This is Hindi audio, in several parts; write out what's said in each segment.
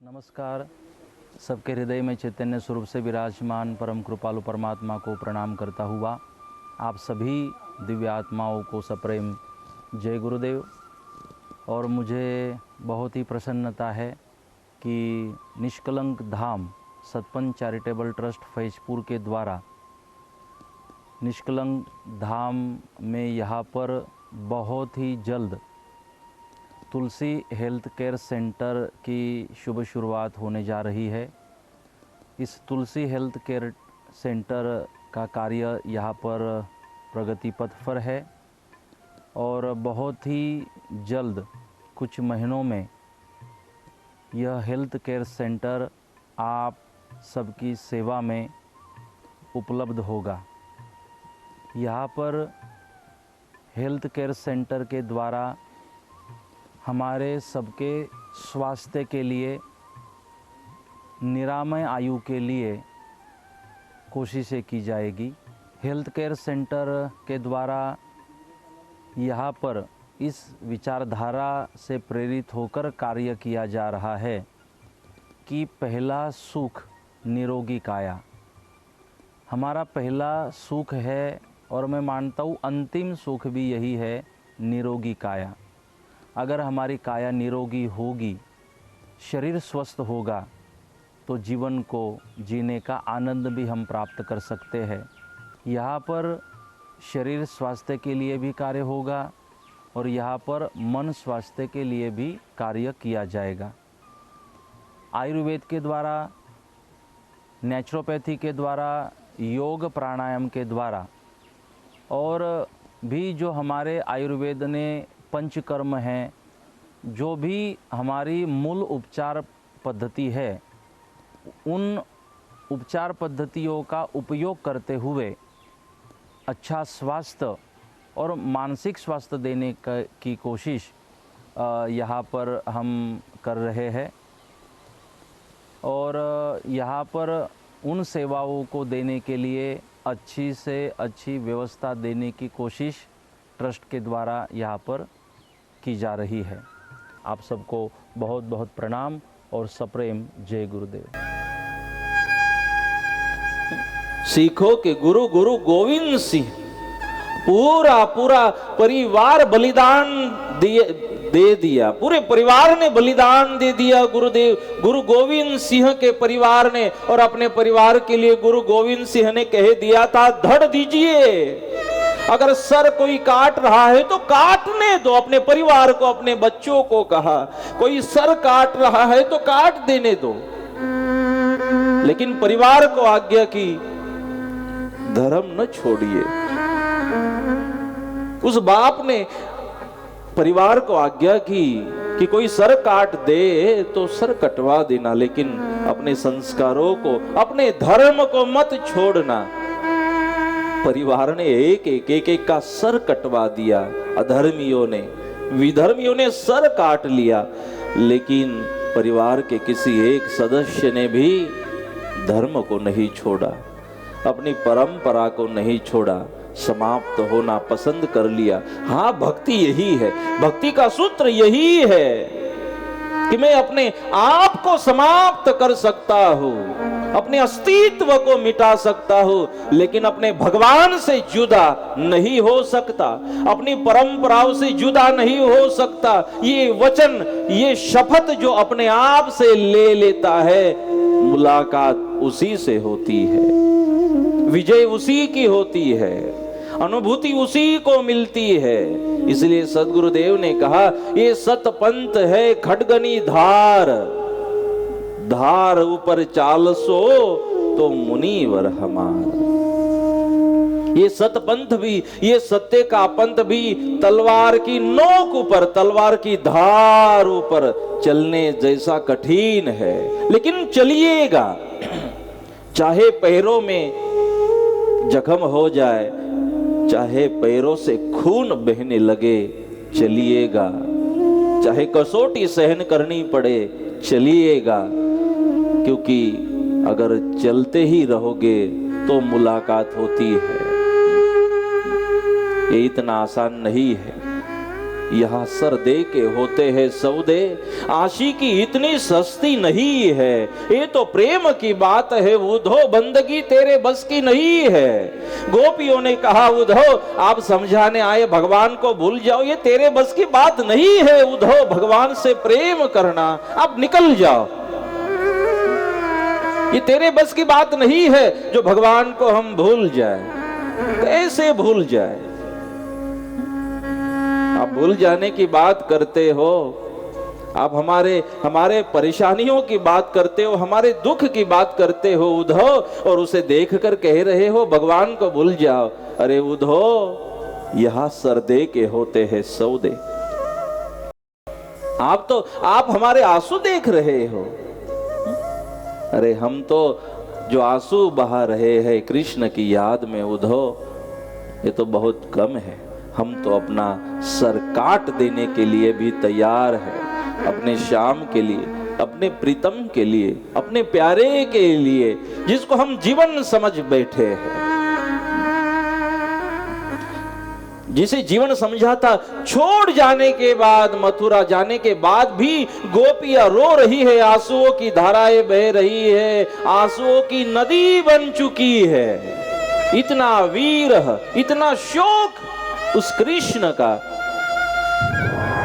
नमस्कार। सबके हृदय में चैतन्य स्वरूप से विराजमान परम कृपालु परमात्मा को प्रणाम करता हुआ आप सभी दिव्य आत्माओं को सप्रेम जय गुरुदेव। और मुझे बहुत ही प्रसन्नता है कि निष्कलंक धाम सतपंथ चैरिटेबल ट्रस्ट फैजपुर के द्वारा निष्कलंक धाम में यहाँ पर बहुत ही जल्द तुलसी हेल्थ केयर सेंटर की शुभ शुरुआत होने जा रही है। इस तुलसी हेल्थ केयर सेंटर का कार्य यहाँ पर प्रगति पथ पर है और बहुत ही जल्द कुछ महीनों में यह हेल्थ केयर सेंटर आप सबकी सेवा में उपलब्ध होगा। यहाँ पर हेल्थ केयर सेंटर के द्वारा हमारे सबके स्वास्थ्य के लिए, निरामय आयु के लिए कोशिशें की जाएगी। हेल्थ केयर सेंटर के द्वारा यहाँ पर इस विचारधारा से प्रेरित होकर कार्य किया जा रहा है कि पहला सुख निरोगी काया हमारा पहला सुख है और मैं मानता हूँ अंतिम सुख भी यही है, निरोगी काया। अगर हमारी काया निरोगी होगी, शरीर स्वस्थ होगा तो जीवन को जीने का आनंद भी हम प्राप्त कर सकते हैं। यहाँ पर शरीर स्वास्थ्य के लिए भी कार्य होगा और यहाँ पर मन स्वास्थ्य के लिए भी कार्य किया जाएगा। आयुर्वेद के द्वारा, नेचुरोपैथी के द्वारा, योग प्राणायाम के द्वारा और भी जो हमारे आयुर्वेद ने पंचकर्म हैं, जो भी हमारी मूल उपचार पद्धति है, उन उपचार पद्धतियों का उपयोग करते हुए अच्छा स्वास्थ्य और मानसिक स्वास्थ्य देने की कोशिश यहाँ पर हम कर रहे हैं। और यहाँ पर उन सेवाओं को देने के लिए अच्छी से अच्छी व्यवस्था देने की कोशिश ट्रस्ट के द्वारा यहाँ पर की जा रही है। आप सबको बहुत बहुत प्रणाम और सप्रेम जय गुरुदेव। सीखो कि गुरु गुरु गोविंद सिंह पूरा परिवार बलिदान दे दिया, पूरे परिवार ने बलिदान दे दिया। गुरु गोविंद सिंह के परिवार ने और अपने परिवार के लिए गुरु गोविंद सिंह ने कह दिया था, धड़ दीजिए। अगर सर कोई काट रहा है तो काटने दो। अपने परिवार को, अपने बच्चों को कहा, कोई सर काट रहा है तो काट देने दो। लेकिन परिवार को आज्ञा की, धर्म न छोड़िए। उस बाप ने परिवार को आज्ञा की कि कोई सर काट दे तो सर कटवा देना, लेकिन अपने संस्कारों को, अपने धर्म को मत छोड़ना। परिवार ने एक का सर कटवा दिया। अधर्मियों ने, विधर्मियों ने सर काट लिया, लेकिन परिवार के किसी एक सदस्य ने भी धर्म को नहीं छोड़ा, अपनी परंपरा को नहीं छोड़ा, समाप्त होना पसंद कर लिया। हाँ, भक्ति यही है, भक्ति का सूत्र यही है कि मैं अपने आप को समाप्त कर सकता हूं, अपने अस्तित्व को मिटा सकता हूं, लेकिन अपने भगवान से जुदा नहीं हो सकता, अपनी परंपराओं से जुदा नहीं हो सकता। ये वचन, ये शपथ जो अपने आप से ले लेता है, मुलाकात उसी से होती है, विजय उसी की होती है, अनुभूति उसी को मिलती है। इसलिए सद्गुरुदेव ने कहा, ये सतपंथ है खड्गनी धार, धार ऊपर चालसो तो मुनिवर हमार। ये सतपंथ भी, ये सत्य का पंथ भी तलवार की नोक ऊपर, तलवार की धार ऊपर चलने जैसा कठिन है, लेकिन चलिएगा। चाहे पैरों में जख्म हो जाए, चाहे पैरों से खून बहने लगे, चलिएगा। चाहे कसौटी सहन करनी पड़े, चलिएगा। क्योंकि अगर चलते ही रहोगे तो मुलाकात होती है। ये इतना आसान नहीं है। यहाँ सर दे के होते हैं सौदे, आशिकी इतनी सस्ती नहीं है, ये तो प्रेम की बात है उद्धव, बंदगी तेरे बस की नहीं है। गोपियों ने कहा उद्धव आप समझाने आए, भगवान को भूल जाओ, ये तेरे बस की बात नहीं है उद्धव, भगवान से प्रेम करना, आप निकल जाओ, ये तेरे बस की बात नहीं है जो भगवान को हम भूल जाए। कैसे भूल जाए? आप भूल जाने की बात करते हो, आप हमारे परेशानियों की बात करते हो, हमारे दुख की बात करते हो उद्धव, और उसे देखकर कह रहे हो भगवान को भूल जाओ। अरे उद्धव यहां सर दे के होते हैं सौदे। आप हमारे आंसू देख रहे हो। अरे हम तो जो आंसू बहा रहे हैं कृष्ण की याद में उद्धव, ये तो बहुत कम है। हम तो अपना सर काट देने के लिए भी तैयार है, अपने श्याम के लिए, अपने प्रीतम के लिए, अपने प्यारे के लिए, जिसको हम जीवन समझ बैठे हैं, जिसे जीवन समझा था। छोड़ जाने के बाद, मथुरा जाने के बाद भी गोपियां रो रही है, आंसुओं की धाराएं बह रही है, आंसुओं की नदी बन चुकी है। इतना वीर, इतना शोक उस कृष्ण का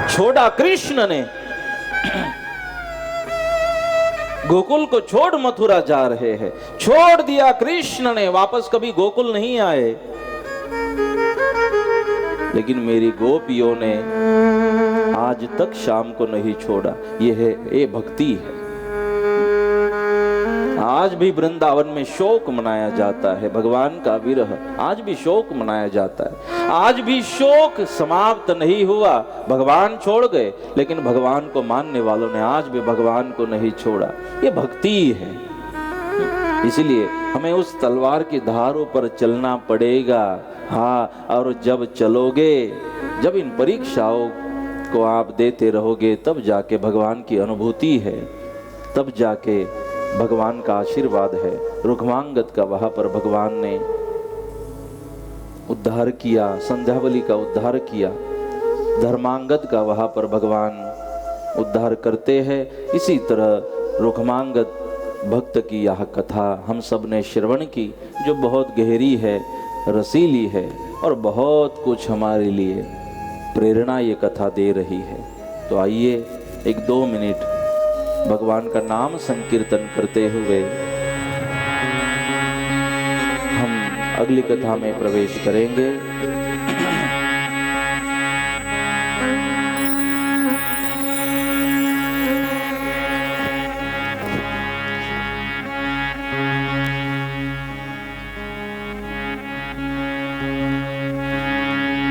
छोड़ा कृष्ण ने। गोकुल को छोड़ मथुरा जा रहे हैं, छोड़ दिया कृष्ण ने, वापस कभी गोकुल नहीं आए। लेकिन मेरी गोपियों ने आज तक शाम को नहीं छोड़ा। ये भक्ति है। आज भी वृंदावन में शोक मनाया जाता है, भगवान का विरह आज भी शोक मनाया जाता है। आज भी शोक समाप्त नहीं हुआ। भगवान छोड़ गए, लेकिन भगवान को मानने वालों ने आज भी भगवान को नहीं छोड़ा। ये भक्ति है। इसलिए हमें उस तलवार की धारों पर चलना पड़ेगा। हाँ, और जब चलोगे, जब इन परीक्षाओं को आप देते रहोगे, तब जाके भगवान की अनुभूति है, तब जाके भगवान का आशीर्वाद है। रुक्मांगद का वहां पर भगवान ने उद्धार किया, संध्यावली का उद्धार किया, धर्मांगद का वहां पर भगवान उद्धार करते हैं। इसी तरह रुक्मांगद भक्त की यह कथा हम सब ने श्रवण की, जो बहुत गहरी है, रसीली है, और बहुत कुछ हमारे लिए प्रेरणा ये कथा दे रही है। तो आइए 1-2 मिनट भगवान का नाम संकीर्तन करते हुए हम अगली कथा में प्रवेश करेंगे।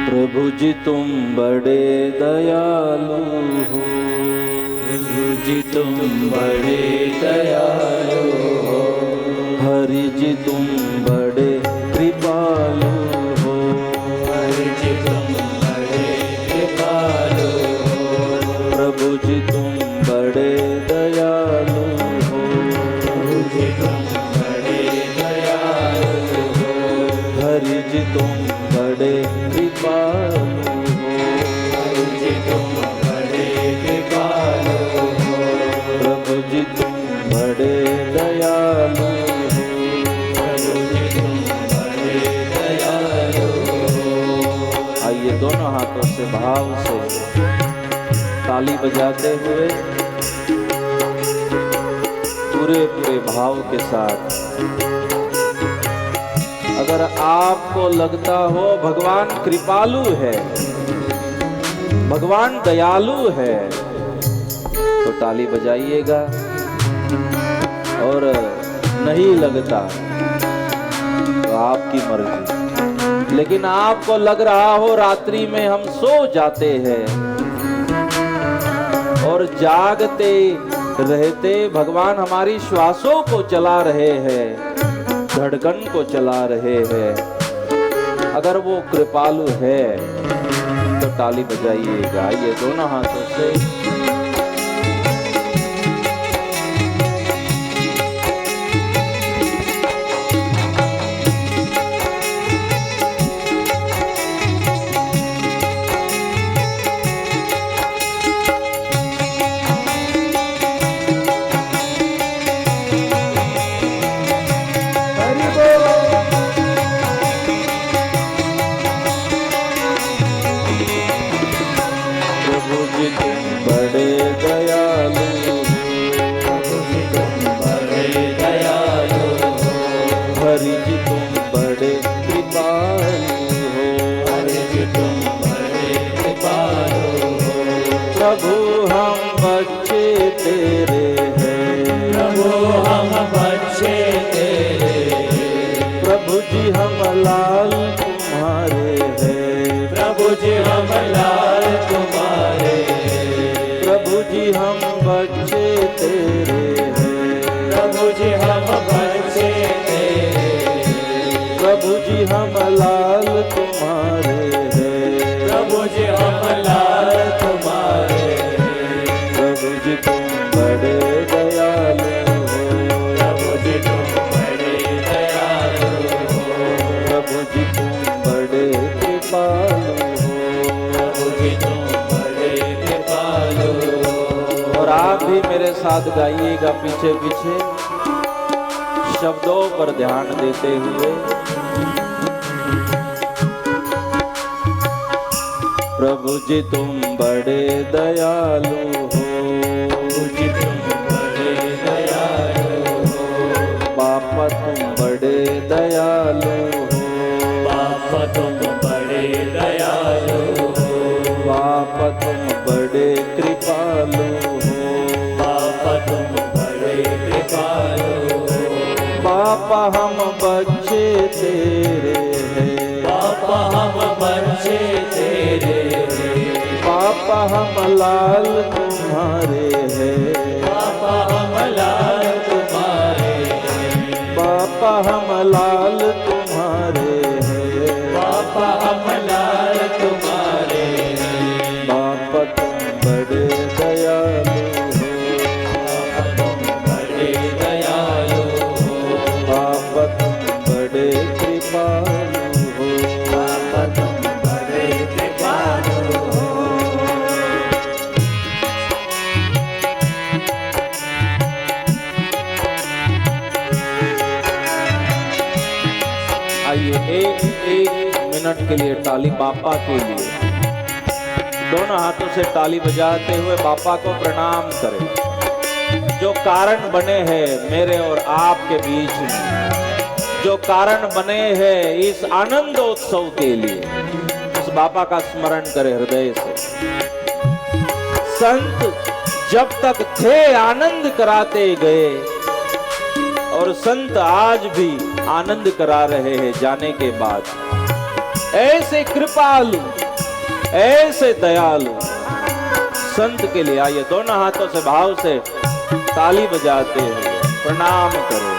प्रभु जी तुम बड़े दयालु हो, प्रभु जी तुम बड़े दयालु हो, हरि जी तुम बड़े कृपालु हो, हरि जी तुम बड़े कृपालु हो, प्रभु जी तुम बड़े दयालु हो, प्रभु जी तुम बड़े दयालु हो, हरि जी तुम बड़े कृपालु हो, हरि जी तुम बड़े कृपालु हो, प्रभु जी तुम बड़े दयालु हो, प्रभु जी तुम बड़े दयालु हो। आइए दोनों हाथों से भाव से ताली बजाते हुए पूरे भाव के साथ, अगर आपको लगता हो भगवान कृपालु है, भगवान दयालु है, तो ताली बजाइएगा, और नहीं लगता तो आपकी मर्जी। लेकिन आपको लग रहा हो रात्रि में हम सो जाते हैं और जागते रहते भगवान हमारी श्वासों को चला रहे हैं, धड़कन को चला रहे हैं, अगर वो कृपालु है तो ताली बजाइएगा। ये दोनों हाथों से जी हम लाल तुम्हारे हैं, प्रभु जी हम लाल तुम्हारे, प्रभु जी हम बच्चे तेरे हैं, प्रभु जी हम बच्चे तेरे, प्रभु जी हम लाल तुम्हारे हैं, प्रभु जी हम लाल तुम्हारे, प्रभु जी तुम बड़े दयालु हो, प्रभु जी तुम बड़े दयालु हो, प्रभु जी तुम बड़े कृपालु हो। प्रभु जी तुम बड़े कृपालु हो। और आप भी मेरे साथ गाइएगा पीछे पीछे, शब्दों पर ध्यान देते हुए। प्रभु जी तुम बड़े दयालु हो, प्रभु जी तुम बड़े दयालु हो, बापा तुम बड़े दयालु हो, बापा तुम बड़े दयालु हो, बापा तुम बड़े कृपालु हो, बापा तुम बड़े कृपालु हो, बापा हम बच्चे तेरे हैं, बापा हम बच्चे तेरे हैं, पापा हम लाल तुम्हारे हैं, पापा हम लाल तुम्हारे हैं, पापा हम लाल तुम्हारे हैं, पापा हम लाल तुम्हारे हैं, पापा तुम बड़े दयालु हो, पापा तुम बड़े दयालु हो, पापा तुम बड़े कृपालु हो। पापा तुम बड़े कृपालु हो। आइए एक एक मिनट के लिए ताली बापा के लिए, दोनों हाथों से ताली बजाते हुए बापा को प्रणाम करें। जो कारण बने हैं मेरे और आपके बीच में, जो कारण बने हैं इस आनंदोत्सव के लिए, उस बापा का स्मरण करें हृदय से। संत जब तक थे आनंद कराते गए, और संत आज भी आनंद करा रहे हैं जाने के बाद। ऐसे कृपालु, ऐसे दयालु संत के लिए आइए दोनों हाथों से भाव से ताली बजाते हुए प्रणाम करो।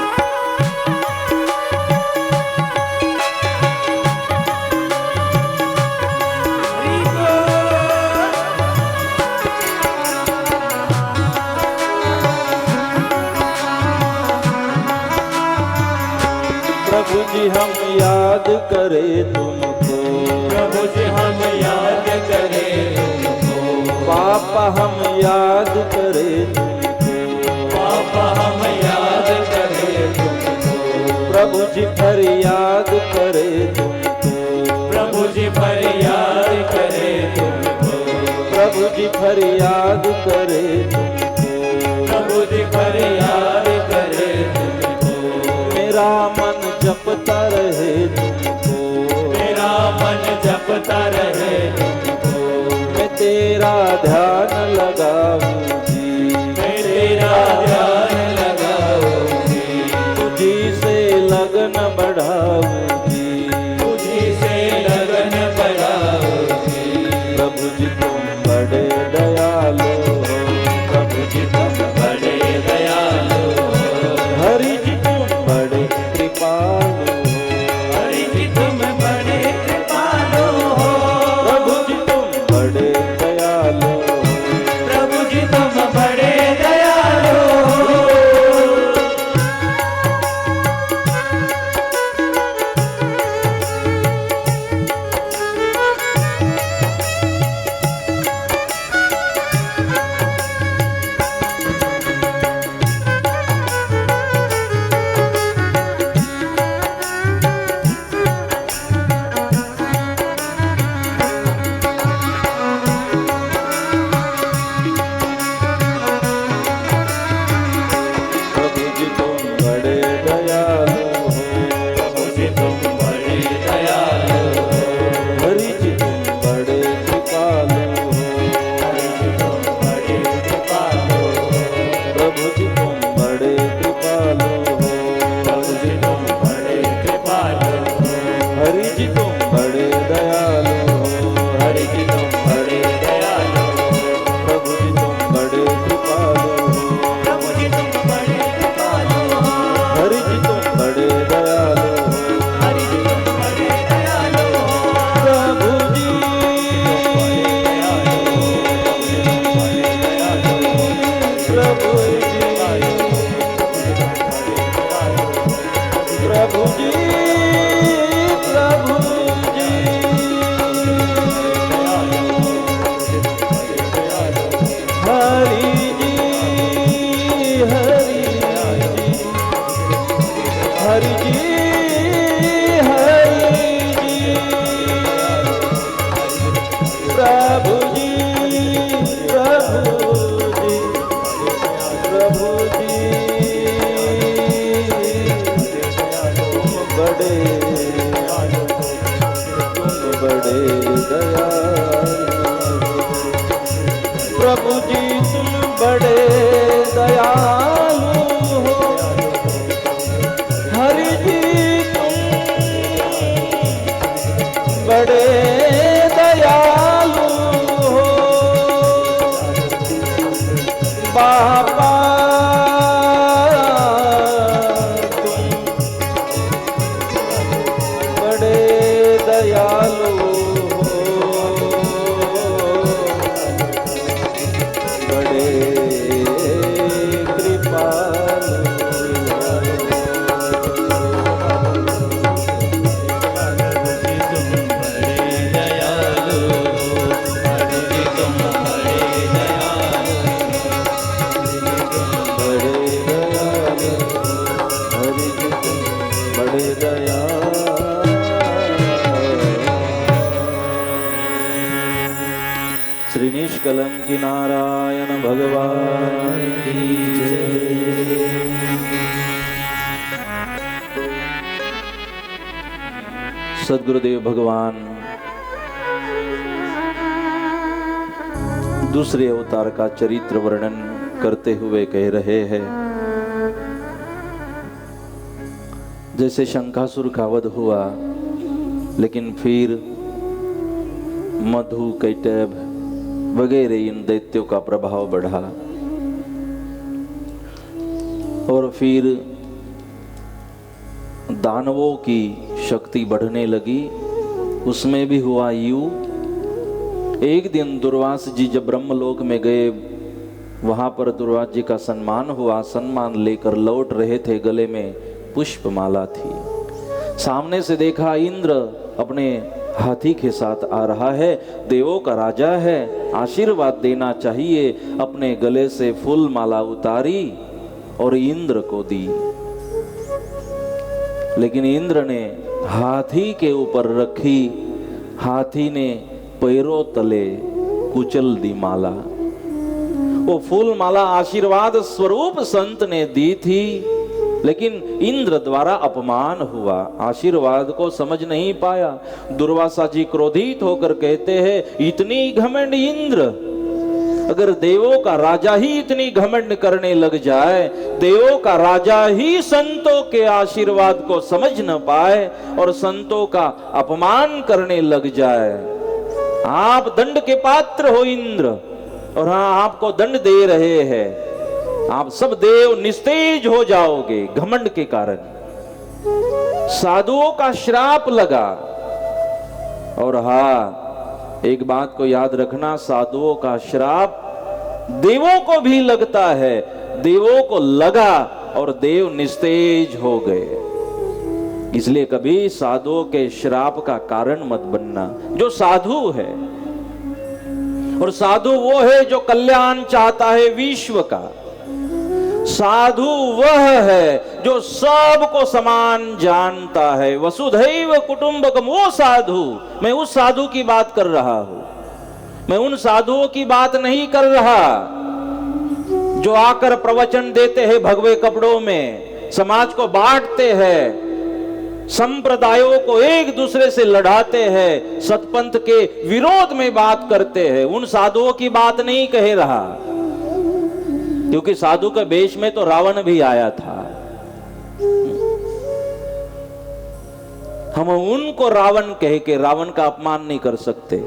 प्रभु जी हम याद करें तुमको, प्रभु जी हम याद करें तुमको, पापा हम याद करें तुमको, पापा हम याद करें तुमको, प्रभु जी फरियाद करें तुमको, प्रभु जी फरियाद करें तुमको, प्रभु जी फरियाद करें तुमको, प्रभु जी फरियाद करें तुमको, मेरा मन जपता रहे तुमको, मेरा मन जपता रहे तुमको, मैं तेरा ध्यान लगाऊं जी, मैं तेरा ध्यान लगाऊंगी, तुझी से लगन बढ़ाऊं जी, तुझी से लगन बढ़ाऊंगी, प्रभु जी तुम बड़े दयालु हो, प्रभु जी तुम बड़े दयालु हो, हरि जी तुम बड़े कृपालु हो, हरि हरि हरि जी हरि जी प्रभु जी प्रभु जी प्रभु जी तुम बड़े दयालु प्रभु जी तुम बड़े दयालु हो हरि जी तुम बड़े दयालु हो बाबा तुम बड़े दयालु श्री निष्कलंकी नारायण भगवान की जय। सद्गुरुदेव भगवान दूसरे अवतार का चरित्र वर्णन करते हुए कह रहे हैं, जैसे शंकासुर का वध हुआ, लेकिन फिर मधु कैटभ वगैरह इन दैत्यों का प्रभाव बढ़ा और फिर दानवों की शक्ति बढ़ने लगी। उसमें भी हुआ यूं, एक दिन दुर्वास जी जब ब्रह्मलोक में गए, वहां पर दुर्वास जी का सम्मान हुआ। सम्मान लेकर लौट रहे थे, गले में पुष्पमाला थी। सामने से देखा इंद्र अपने हाथी के साथ आ रहा है, देवों का राजा है, आशीर्वाद देना चाहिए। अपने गले से फूल माला उतारी और इंद्र को दी, लेकिन इंद्र ने हाथी के ऊपर रखी, हाथी ने पैरों तले कुचल दी माला। वो फूल माला आशीर्वाद स्वरूप संत ने दी थी, लेकिन इंद्र द्वारा अपमान हुआ, आशीर्वाद को समझ नहीं पाया। दुर्वासा जी क्रोधित होकर कहते हैं, इतनी घमंड इंद्र, अगर देवों का राजा ही इतनी घमंड करने लग जाए, देवों का राजा ही संतों के आशीर्वाद को समझ न पाए और संतों का अपमान करने लग जाए, आप दंड के पात्र हो इंद्र, और हाँ आपको दंड दे रहे हैं, आप सब देव निस्तेज हो जाओगे घमंड के कारण। साधुओं का श्राप लगा। और हाँ, एक बात को याद रखना, साधुओं का श्राप देवों को भी लगता है। देवों को लगा और देव निस्तेज हो गए। इसलिए कभी साधुओं के श्राप का कारण मत बनना। जो साधु है, और साधु वो है जो कल्याण चाहता है विश्व का। साधु वह है जो सबको समान जानता है। वसुधैव कुटुंबकम, वो साधु, मैं उस साधु की बात कर रहा हूं। मैं उन साधुओं की बात नहीं कर रहा जो आकर प्रवचन देते हैं भगवे कपड़ों में, समाज को बांटते हैं, संप्रदायों को एक दूसरे से लड़ाते हैं, सतपंथ के विरोध में बात करते हैं। उन साधुओं की बात नहीं कह रहा, क्योंकि साधु के वेश में तो रावण भी आया था। हम उनको रावण कह के रावण का अपमान नहीं कर सकते।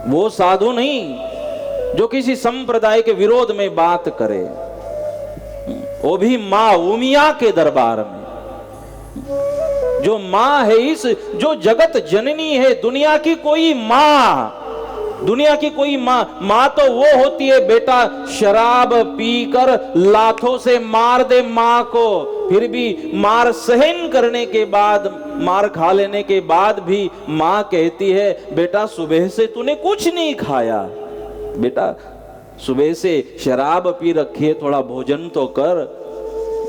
वो साधु नहीं जो किसी संप्रदाय के विरोध में बात करे, वो भी मां उमिया के दरबार में। जो मां है, इस जो जगत जननी है, दुनिया की कोई मां, दुनिया की कोई मां तो वो होती है बेटा शराब पीकर लाथों से मार दे मां को, फिर भी मार सहन करने के बाद, मार खा लेने के बाद भी मां कहती है बेटा सुबह से तूने कुछ नहीं खाया, बेटा सुबह से शराब पी रखी है, थोड़ा भोजन तो कर।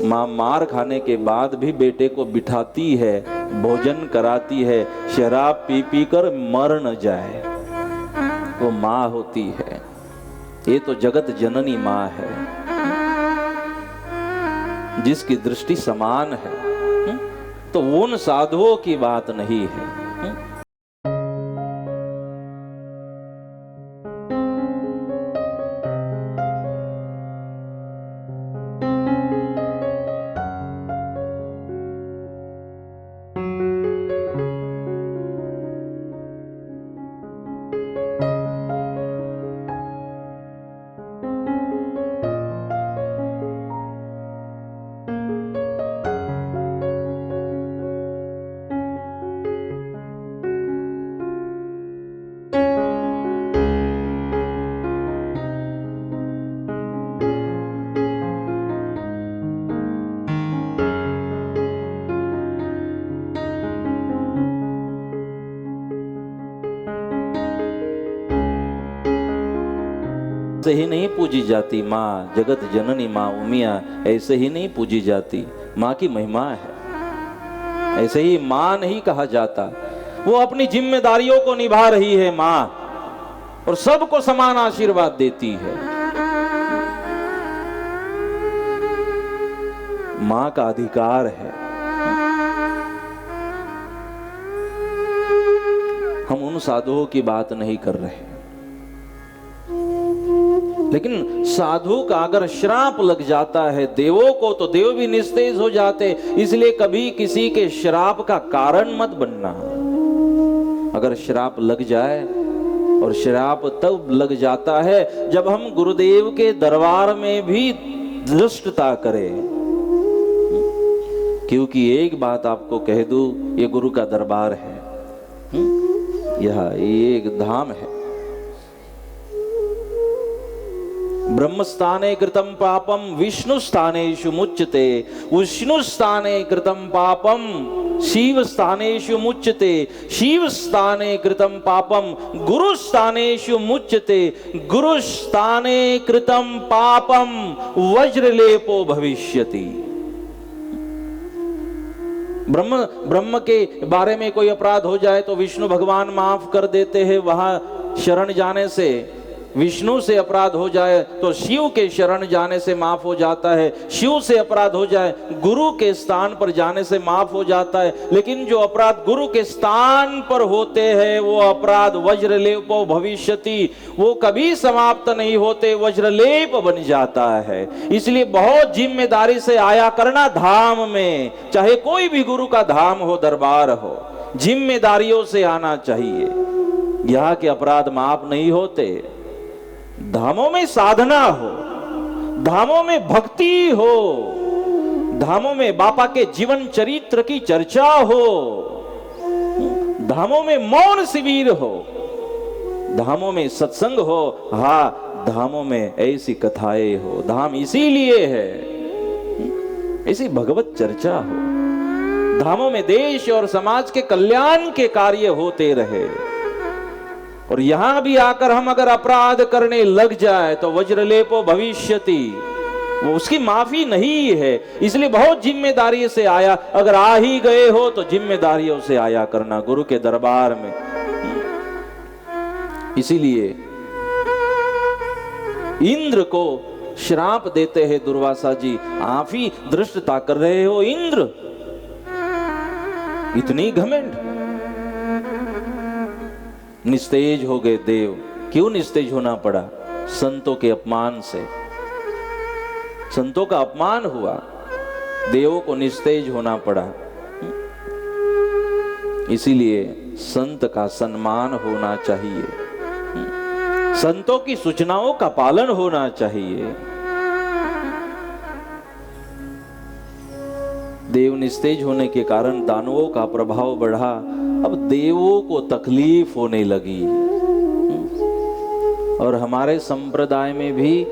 माँ मार खाने के बाद भी बेटे को बिठाती है, भोजन कराती है, शराब पी पी कर मर न जाए, वो माँ होती है। ये तो जगत जननी माँ है, जिसकी दृष्टि समान है। तो उन साधुओं की बात नहीं है। ऐसे ही नहीं पूजी जाती माँ, जगत जननी माँ उमिया ऐसे ही नहीं पूजी जाती। माँ की महिमा है, ऐसे ही माँ नहीं कहा जाता। वो अपनी जिम्मेदारियों को निभा रही है माँ, और सबको समान आशीर्वाद देती है। माँ का अधिकार है। हम उन साधुओं की बात नहीं कर रहे, लेकिन साधु का अगर श्राप लग जाता है देवों को, तो देव भी निस्तेज हो जाते। इसलिए कभी किसी के श्राप का कारण मत बनना। अगर श्राप लग जाए, और श्राप तब लग जाता है जब हम गुरुदेव के दरबार में भी धृष्टता करें। क्योंकि एक बात आपको कह दूं, ये गुरु का दरबार है, यह एक धाम है। ब्रह्मस्थाने कृतं पापम विष्णु स्थानेषु मुच्यते, विष्णु स्थाने कृतं पापम शिव स्थानेषु मुच्यते, शिव स्थाने कृतं पापम गुरु स्थानेषु मुच्यते, गुरु स्थाने कृतं पापम वज्रलेपो भविष्यति। ब्रह्म के बारे में कोई अपराध हो जाए तो विष्णु भगवान माफ कर देते हैं। वहां शरण जाने से, विष्णु से अपराध हो जाए तो शिव के शरण जाने से माफ हो जाता है। शिव से अपराध हो जाए गुरु के स्थान पर जाने से माफ हो जाता है। लेकिन जो अपराध गुरु के स्थान पर होते हैं वो अपराध वज्रलेपो भविष्यति, वो कभी समाप्त नहीं होते, वज्रलेप बन जाता है। इसलिए बहुत जिम्मेदारी से आया करना धाम में, चाहे कोई भी गुरु का धाम हो, दरबार हो, जिम्मेदारियों से आना चाहिए। यहाँ के अपराध माफ नहीं होते। धामों में साधना हो, धामों में भक्ति हो, धामों में बापा के जीवन चरित्र की चर्चा हो, धामों में मौन शिविर हो, धामों में सत्संग हो, हाँ धामों में ऐसी कथाएं हो। धाम इसीलिए है, ऐसी भगवत चर्चा हो। धामों में देश और समाज के कल्याण के कार्य होते रहे। और यहां भी आकर हम अगर अपराध करने लग जाए तो वज्रलेपो भविष्यति, वो उसकी माफी नहीं है। इसलिए बहुत जिम्मेदारी से आया, अगर आ ही गए हो तो जिम्मेदारियों से आया करना गुरु के दरबार में। इसीलिए इंद्र को श्राप देते हैं दुर्वासा जी, आप ही धृष्टता कर रहे हो इंद्र, इतनी घमंड। निस्तेज हो गए देव। क्यों निस्तेज होना पड़ा? संतों के अपमान से। संतों का अपमान हुआ, देवों को निस्तेज होना पड़ा। इसीलिए संत का सम्मान होना चाहिए, संतों की सूचनाओं का पालन होना चाहिए। देव निस्तेज होने के कारण दानवों का प्रभाव बढ़ा। अब देवों को तकलीफ होने लगी। और हमारे संप्रदाय में भी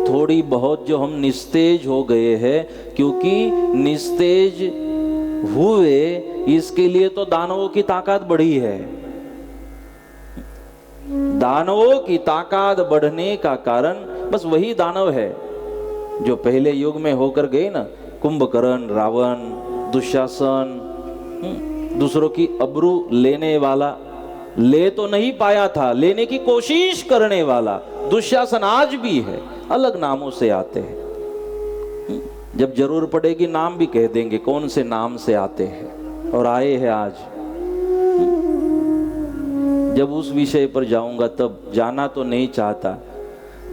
थोड़ी बहुत जो हम निस्तेज हो गए हैं, क्योंकि निस्तेज हुए इसके लिए तो दानवों की ताकत बढ़ी है। दानवों की ताकत बढ़ने का कारण बस वही दानव है जो पहले युग में होकर गए ना, कुंभकर्ण, रावण, दुशासन, दूसरों की अब्रू लेने वाला। ले तो नहीं पाया था, लेने की कोशिश करने वाला दुशासन आज भी है, अलग नामों से आते हैं। जब जरूर पड़ेगी नाम भी कह देंगे कौन से नाम से आते हैं और आए हैं आज। जब उस विषय पर जाऊंगा तब, जाना तो नहीं चाहता।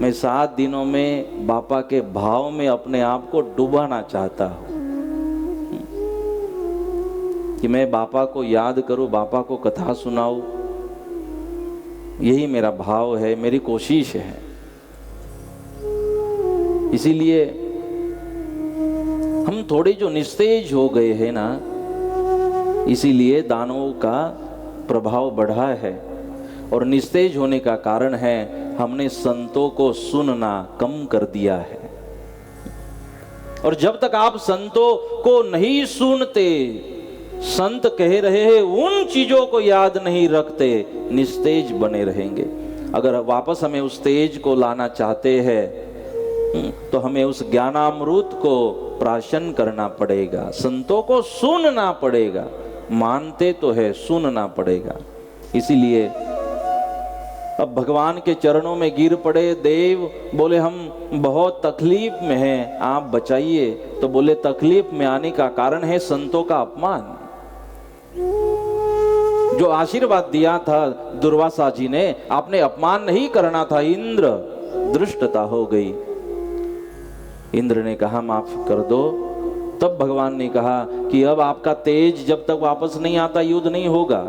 मैं 7 दिनों में बापा के भाव में अपने आप को डुबाना चाहता हूं कि मैं बापा को याद करूं, बापा को कथा सुनाऊं। यही मेरा भाव है, मेरी कोशिश है। इसीलिए हम थोड़े जो निस्तेज हो गए हैं ना, इसीलिए दानवों का प्रभाव बढ़ा है। और निस्तेज होने का कारण है हमने संतों को सुनना कम कर दिया है। और जब तक आप संतों को नहीं सुनते, संत कह रहे हैं उन चीजों को याद नहीं रखते, निस्तेज बने रहेंगे। अगर वापस हमें उस तेज को लाना चाहते हैं तो हमें उस ज्ञानामृत को प्राशन करना पड़ेगा, संतों को सुनना पड़ेगा। मानते तो है, सुनना पड़ेगा। इसीलिए अब भगवान के चरणों में गिर पड़े देव, बोले हम बहुत तकलीफ में हैं, आप बचाइए। तो बोले तकलीफ में आने का कारण है संतों का अपमान। जो आशीर्वाद दिया था दुर्वासा जी ने, आपने अपमान नहीं करना था। इंद्र, दृष्टता हो गई। इंद्र ने कहा माफ कर दो। तब भगवान ने कहा कि अब आपका तेज जब तक वापस नहीं आता युद्ध नहीं होगा,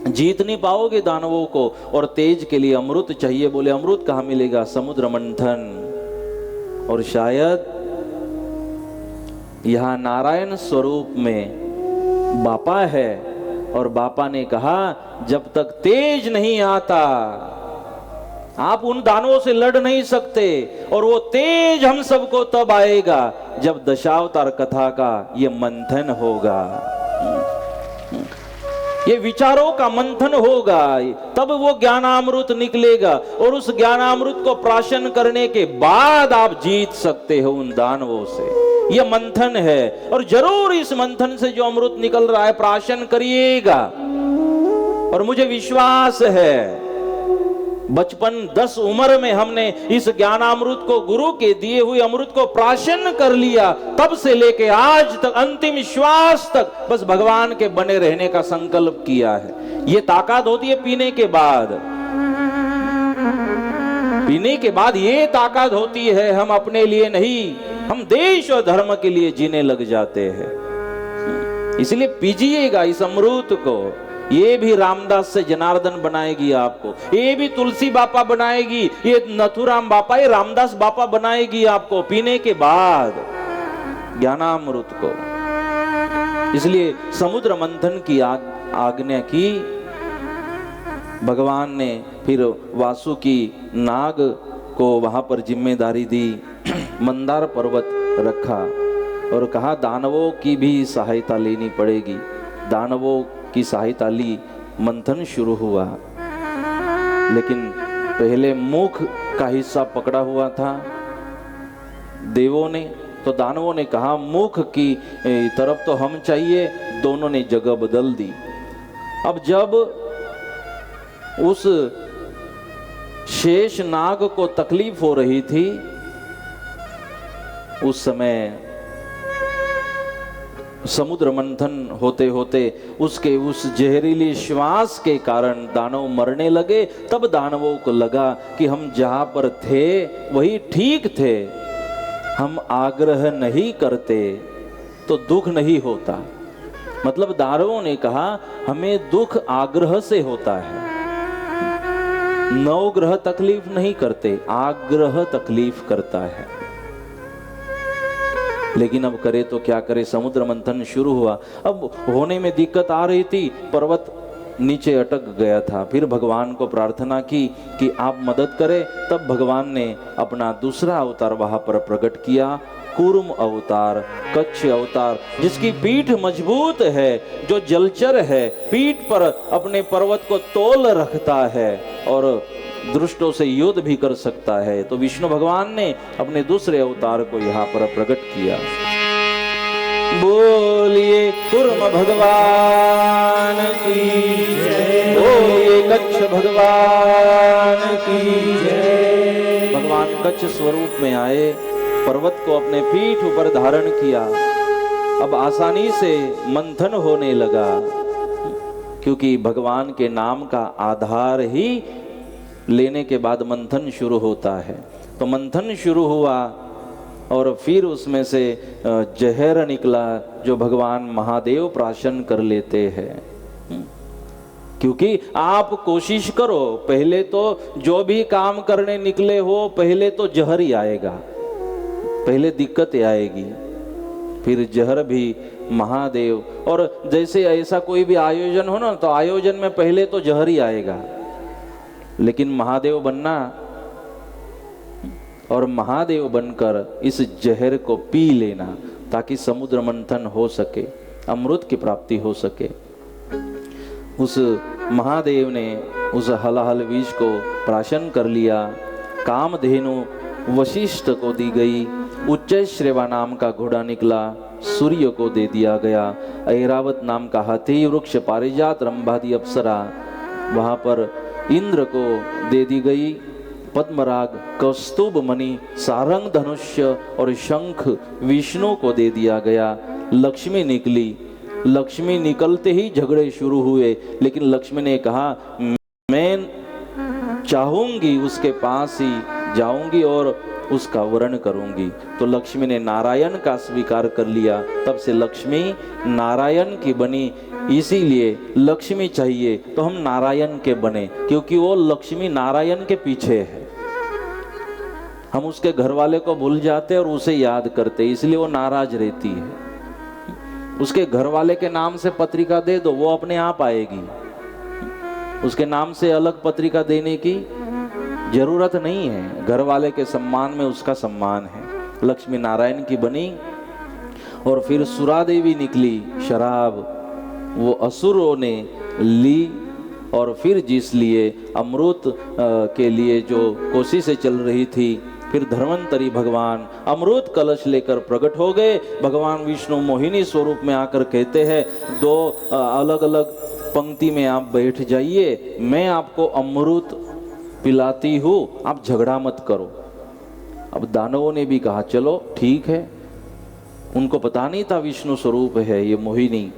जीत नहीं पाओगे दानवों को। और तेज के लिए अमृत चाहिए। बोले अमृत कहाँ मिलेगा? समुद्र मंथन। और शायद यहां नारायण स्वरूप में बापा है। और बापा ने कहा जब तक तेज नहीं आता आप उन दानवों से लड़ नहीं सकते। और वो तेज हम सबको तब आएगा जब दशावतार कथा का ये मंथन होगा, ये विचारों का मंथन होगा, तब वो ज्ञानामृत निकलेगा। और उस ज्ञानामृत को प्राशन करने के बाद आप जीत सकते हो उन दानवों से। ये मंथन है। और जरूर इस मंथन से जो अमृत निकल रहा है प्राशन करिएगा। और मुझे विश्वास है बचपन 10 उम्र में हमने इस ज्ञानामृत को, गुरु के दिए हुए अमृत को प्राशन कर लिया। तब से लेके आज तक अंतिम श्वास तक बस भगवान के बने रहने का संकल्प किया है। ये ताकत होती है पीने के बाद। पीने के बाद ये ताकत होती है, हम अपने लिए नहीं, हम देश और धर्म के लिए जीने लग जाते हैं। इसलिए पीजिएगा इस अमृत को। ये भी रामदास से जनार्दन बनाएगी आपको, ये भी तुलसी बापा बनाएगी, ये नथुराम बापा, ये रामदास बापा बनाएगी आपको पीने के बाद ज्ञानामृत को। इसलिए समुद्र मंथन की आज्ञा की भगवान ने। फिर वासुकी नाग को वहां पर जिम्मेदारी दी, मंदार पर्वत रखा और कहा दानवों की भी सहायता लेनी पड़ेगी। दानवों की सहायता ली, मंथन शुरू हुआ। लेकिन पहले मुख का हिस्सा पकड़ा हुआ था देवों ने, तो दानवों ने कहा मुख की तरफ तो हम चाहिए। दोनों ने जगह बदल दी। अब जब उस शेष नाग को तकलीफ हो रही थी, उस समय समुद्र मंथन होते होते उसके उस जहरीली श्वास के कारण दानव मरने लगे। तब दानवों को लगा कि हम जहां पर थे वही ठीक थे, हम आग्रह नहीं करते तो दुख नहीं होता। मतलब दानवों ने कहा हमें दुख आग्रह से होता है। नवग्रह तकलीफ नहीं करते, आग्रह तकलीफ करता है। लेकिन अब करे तो क्या करे, समुद्र मंथन शुरू हुआ। अब होने में दिक्कत आ रही थी, पर्वत नीचे अटक गया था। फिर भगवान को प्रार्थना की कि आप मदद करें। तब भगवान ने अपना दूसरा अवतार वहां पर प्रकट किया, कूर्म अवतार, कच्छ अवतार, जिसकी पीठ मजबूत है, जो जलचर है, पीठ पर अपने पर्वत को तोल रखता है और दुष्टों से युद्ध भी कर सकता है। तो विष्णु भगवान ने अपने दूसरे अवतार को यहाँ पर प्रकट किया। बोलिए कुर्म भगवान की जय, बोलिए कच्छ भगवान की जय। भगवान कच्छ स्वरूप में आए, पर्वत को अपने पीठ ऊपर धारण किया। अब आसानी से मंथन होने लगा, क्योंकि भगवान के नाम का आधार ही लेने के बाद मंथन शुरू होता है। तो मंथन शुरू हुआ और फिर उसमें से जहर निकला जो भगवान महादेव प्राशन कर लेते हैं। क्योंकि आप कोशिश करो, पहले तो जो भी काम करने निकले हो पहले तो जहर ही आएगा, पहले दिक्कत आएगी, फिर जहर भी महादेव। और जैसे ऐसा कोई भी आयोजन हो ना, तो आयोजन में पहले तो जहर ही आएगा, लेकिन महादेव बनना और महादेव बनकर इस जहर को पी लेना, ताकि समुद्र मंथन हो सके, अमृत की प्राप्ति हो सके। उस महादेव ने उस हलाहल विष को प्राशन कर लिया। कामधेनु वशिष्ठ को दी गई। उच्चैश्रवा नाम का घोड़ा निकला, सूर्य को दे दिया गया। ऐरावत नाम का हाथी, वृक्ष, पारिजात, रंभादि अप्सरा वहां पर इंद्र को दे दी गई। पद्मराग, कौस्तुभ मणि, सारंग धनुष्य और शंख विष्णु को दे दिया गया। लक्ष्मी निकली। लक्ष्मी निकलते ही झगड़े शुरू हुए, लेकिन लक्ष्मी ने कहा मैं चाहूंगी उसके पास ही जाऊंगी और उसका वर्ण करूंगी। तो लक्ष्मी ने नारायण का स्वीकार कर लिया। तब से लक्ष्मी नारायण की बनी। इसीलिए लक्ष्मी चाहिए तो हम नारायण के बने, क्योंकि वो लक्ष्मी नारायण के पीछे है। हम उसके घर वाले को भूल जाते और उसे याद करते, इसलिए वो नाराज रहती है। उसके घर वाले के नाम से पत्रिका दे दो, वो अपने आप आएगी। उसके नाम से अलग पत्रिका देने की जरूरत नहीं है। घर वाले के सम्मान में उसका सम्मान है। लक्ष्मी नारायण की बनी। और फिर सुरा देवी निकली, शराब वो असुरों ने ली। और फिर जिस लिए अमृत के लिए जो कोशिशें चल रही थी, फिर धर्मंतरी भगवान अमृत कलश लेकर प्रकट हो गए। भगवान विष्णु मोहिनी स्वरूप में आकर कहते हैं, दो अलग अलग पंक्ति में आप बैठ जाइए, मैं आपको अमृत पिलाती हूँ, आप झगड़ा मत करो। अब दानवों ने भी कहा चलो ठीक है। उनको पता नहीं था विष्णु स्वरूप है ये मोहिनी।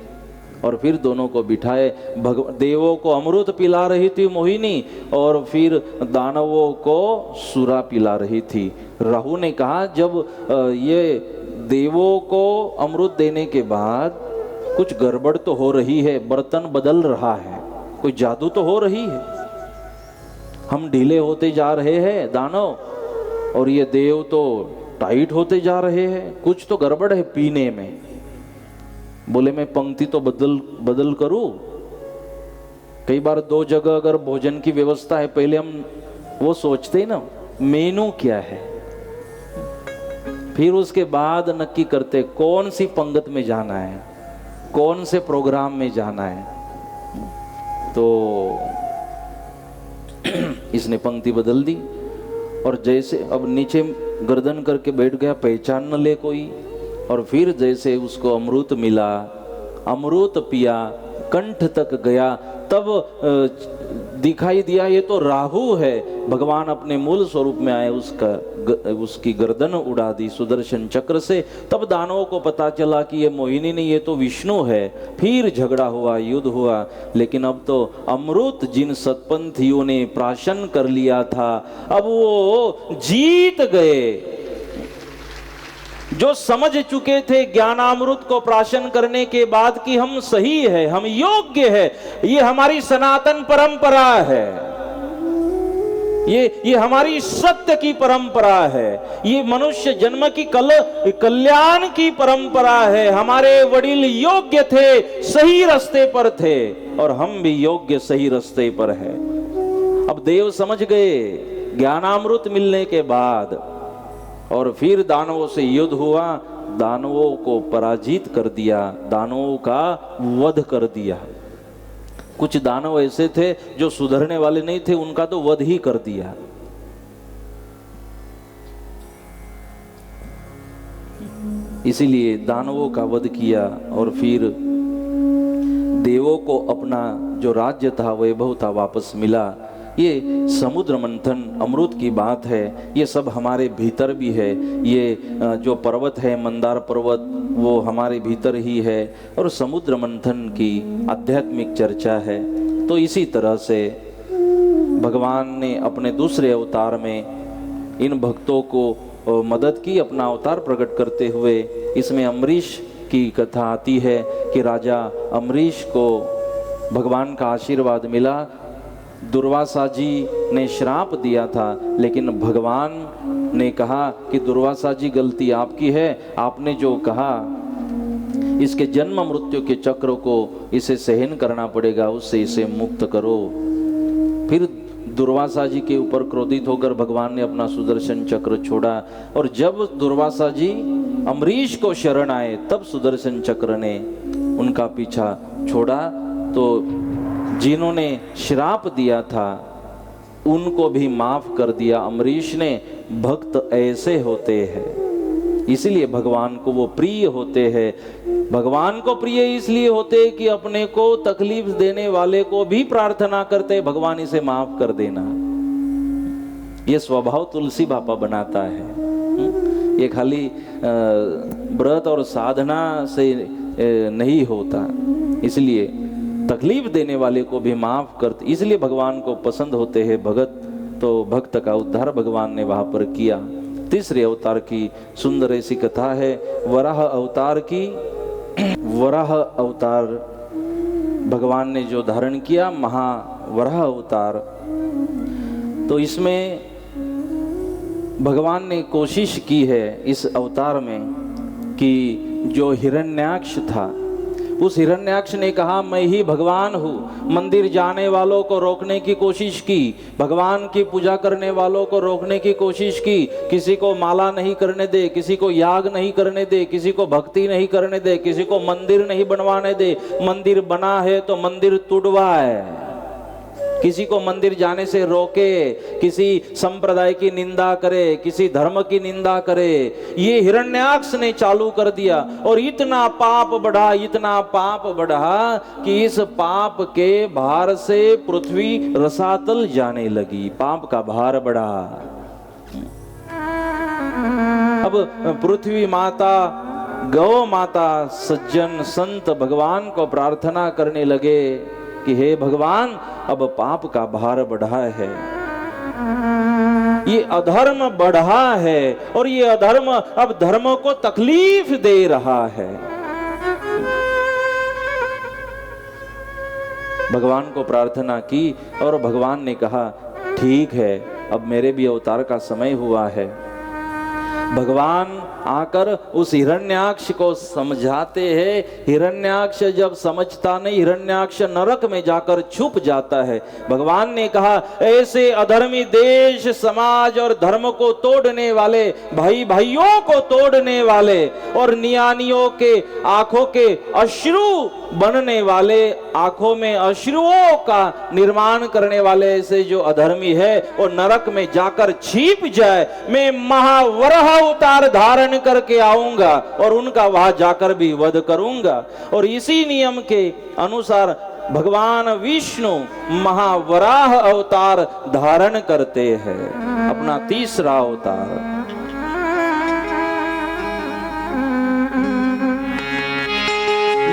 और फिर दोनों को बिठाए। देवों को अमृत पिला रही थी मोहिनी, और फिर दानवों को सुरा पिला रही थी। राहु ने कहा जब ये देवों को अमृत देने के बाद कुछ गड़बड़ तो हो रही है, बर्तन बदल रहा है, कोई जादू तो हो रही है। हम ढीले होते जा रहे हैं दानव, और ये देव तो टाइट होते जा रहे हैं, कुछ तो गड़बड़ है पीने में। बोले मैं पंक्ति तो बदल करूं। कई बार दो जगह अगर भोजन की व्यवस्था है, पहले हम वो सोचते हैं ना मेनू क्या है, फिर उसके बाद नक्की करते कौन सी पंगत में जाना है, कौन से प्रोग्राम में जाना है। तो इसने पंक्ति बदल दी, और जैसे अब नीचे गर्दन करके बैठ गया, पहचान न ले कोई। और फिर जैसे उसको अमृत मिला, अमृत पिया, कंठ तक गया, तब दिखाई दिया ये तो राहु है। भगवान अपने मूल स्वरूप में आए, उसकी गर्दन उड़ा दी सुदर्शन चक्र से। तब दानवों को पता चला कि ये मोहिनी नहीं, ये तो विष्णु है। फिर झगड़ा हुआ, युद्ध हुआ। लेकिन अब तो अमृत जिन सतपंथियों ने प्राशन कर लिया था, अब वो जीत गए। जो समझ चुके थे ज्ञानामृत को प्राशन करने के बाद कि हम सही है, हम योग्य है, ये हमारी सनातन परंपरा है, ये हमारी सत्य की परंपरा है, ये मनुष्य जन्म की कल्याण की परंपरा है। हमारे वडील योग्य थे, सही रास्ते पर थे, और हम भी योग्य सही रास्ते पर है। अब देव समझ गए ज्ञानामृत मिलने के बाद। और फिर दानवों से युद्ध हुआ, दानवों को पराजित कर दिया, दानवों का वध कर दिया। कुछ दानव ऐसे थे जो सुधरने वाले नहीं थे, उनका तो वध ही कर दिया। इसीलिए दानवों का वध किया और फिर देवों को अपना जो राज्य था, वैभव था, वापस मिला। ये समुद्र मंथन अमृत की बात है। ये सब हमारे भीतर भी है। ये जो पर्वत है मंदार पर्वत, वो हमारे भीतर ही है और समुद्र मंथन की आध्यात्मिक चर्चा है। तो इसी तरह से भगवान ने अपने दूसरे अवतार में इन भक्तों को मदद की, अपना अवतार प्रकट करते हुए। इसमें अम्बरीश की कथा आती है कि राजा अम्बरीश को भगवान का आशीर्वाद मिला। दुर्वासा जी ने श्राप दिया था, लेकिन भगवान ने कहा कि दुर्वासा जी गलती आपकी है, आपने जो कहा इसके जन्म मृत्यु के चक्र को इसे सहन करना पड़ेगा, उससे इसे मुक्त करो। फिर दुर्वासा जी के ऊपर क्रोधित होकर भगवान ने अपना सुदर्शन चक्र छोड़ा और जब दुर्वासा जी अम्बरीश को शरण आए तब सुदर्शन चक्र ने उनका पीछा छोड़ा। तो जिन्होंने श्राप दिया था उनको भी माफ कर दिया अम्बरीश ने। भक्त ऐसे होते हैं, इसलिए भगवान को वो प्रिय होते हैं। भगवान को प्रिय इसलिए होते कि अपने को तकलीफ देने वाले को भी प्रार्थना करते, भगवान इसे माफ कर देना। ये स्वभाव तुलसी बाबा बनाता है। ये खाली व्रत और साधना से नहीं होता, इसलिए तकलीफ देने वाले को भी माफ करते, इसलिए भगवान को पसंद होते हैं भगत। तो भक्त का उद्धार भगवान ने वहां पर किया। तीसरे अवतार की सुंदर ऐसी कथा है वराह अवतार की। वराह अवतार भगवान ने जो धारण किया, महावराह अवतार, तो इसमें भगवान ने कोशिश की है इस अवतार में कि जो हिरण्याक्ष था, उस हिरण्याक्ष ने कहा मैं ही भगवान हूँ। मंदिर जाने वालों को रोकने की कोशिश की, भगवान की पूजा करने वालों को रोकने की कोशिश की, किसी को माला नहीं करने दे, किसी को याग नहीं करने दे, किसी को भक्ति नहीं करने दे, किसी को मंदिर नहीं बनवाने दे। मंदिर बना है तो मंदिर तुड़वाए, किसी को मंदिर जाने से रोके, किसी संप्रदाय की निंदा करे, किसी धर्म की निंदा करे। ये हिरण्याक्ष ने चालू कर दिया और इतना पाप बढ़ा, इतना पाप बढ़ा कि इस पाप के भार से पृथ्वी रसातल जाने लगी। पाप का भार बढ़ा। अब पृथ्वी माता, गौ माता, सज्जन संत भगवान को प्रार्थना करने लगे कि हे भगवान, अब पाप का भार बढ़ा है, ये अधर्म बढ़ा है और ये अधर्म अब धर्म को तकलीफ दे रहा है। भगवान को प्रार्थना की और भगवान ने कहा ठीक है, अब मेरे भी अवतार का समय हुआ है। भगवान आकर उस हिरण्याक्ष को समझाते हैं। हिरण्याक्ष जब समझता नहीं, हिरण्याक्ष नरक में जाकर छुप जाता है। भगवान ने कहा ऐसे अधर्मी देश समाज और धर्म को तोड़ने वाले, भाई भाइयों को तोड़ने वाले और नियानियों के आंखों के अश्रु बनने वाले, आंखों में अश्रुओं का निर्माण करने वाले ऐसे जो अधर्मी है वो नरक में जाकर छिप जाए। मैं महावराह अवतार धारण करके आऊंगा और उनका वहां जाकर भी वध करूंगा। और इसी नियम के अनुसार भगवान विष्णु महावराह अवतार धारण करते हैं, अपना तीसरा अवतार।